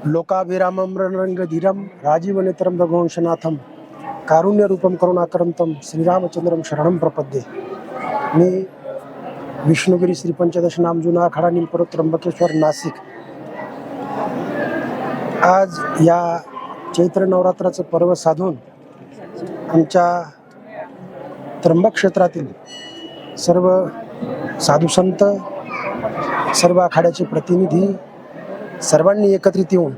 लोकाभिरामं रणरंगधीरं राजीवनेत्रं रघुवंशनाथं कारुण्यरूपं करुणाकरंतं श्रीरामचंद्रं शरणं प्रपद्ये। मी विष्णुगिरी श्री पंचदश नाम जुना आखाडा निमपर्वत त्र्यंबकेश्वर नाशिक। आज या चैत्र नवरात्राचं पर्व साधून आमच्या त्र्यंबक क्षेत्रातील सर्व साधू संत, सर्व आखाड्याचे प्रतिनिधी सर्वांनी एकत्रित येऊन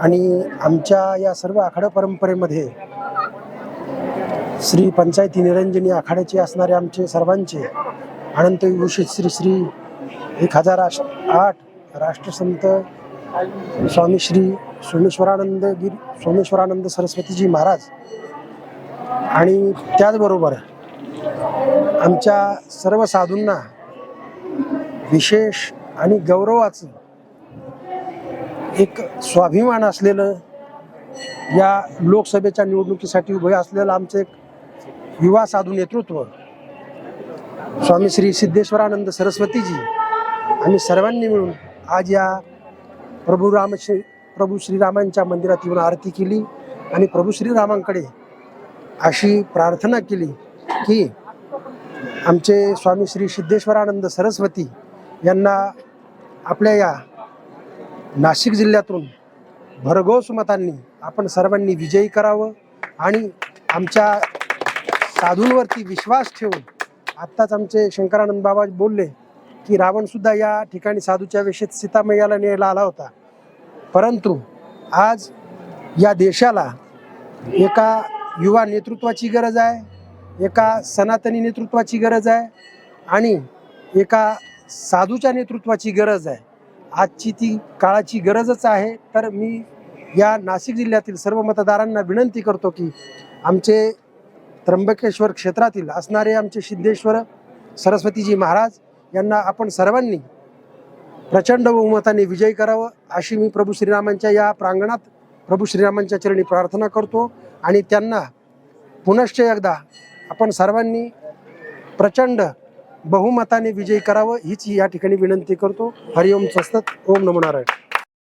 आणि आमच्या या सर्व आखाडा परंपरेमध्ये श्री पंचायती निरंजनी आखाड्याचे असणारे आमचे सर्वांचे अनंत विभूषित श्री श्री 1008 राष्ट्रसंत स्वामी श्री सोमेश्वरानंद सरस्वतीजी महाराज आणि त्याचबरोबर आमच्या सर्व साधूंना विशेष आणि गौरवाचं एक स्वाभिमान असलेलं या लोकसभेच्या निवडणुकीसाठी उभे असलेलं आमचे एक युवा साधू नेतृत्व स्वामी श्री सिद्धेश्वरानंद सरस्वतीजी आम्ही सर्वांनी मिळून आज या प्रभू श्रीरामांच्या मंदिरात येऊन आरती केली आणि प्रभू श्रीरामांकडे अशी प्रार्थना केली की आमचे स्वामी श्री सिद्धेश्वरानंद सरस्वती यांना आपल्या या नाशिक जिल्ह्यातून भरघोस मतांनी आपण सर्वांनी विजयी करावं आणि आमच्या साधूंवरती विश्वास ठेवून आत्ताच आमचे शंकरानंद बाबा बोलले की रावणसुद्धा या ठिकाणी साधूच्या वेशेत सीतामैयाला न्यायला आला होता, परंतु आज या देशाला एका युवा नेतृत्वाची गरज आहे, एका सनातनी नेतृत्वाची गरज आहे आणि एका साधूच्या नेतृत्वाची गरज आहे। आजची ती काळाची गरजच आहे। तर मी या नाशिक जिल्ह्यातील सर्व मतदारांना विनंती करतो की आमचे त्र्यंबकेश्वर क्षेत्रातील असणारे आमचे सिद्धेश्वर सरस्वतीजी महाराज यांना आपण सर्वांनी प्रचंड बहुमताने विजयी करावं अशी मी प्रभू श्रीरामांच्या या प्रांगणात प्रभू श्रीरामांच्या चरणी प्रार्थना करतो आणि त्यांना पुनश्च एकदा आपण सर्वांनी प्रचंड बहुमताने विजयी करावं हीच या ठिकाणी विनंती करतो। हरिओम स्वस्तात, ओम नमो नारायण।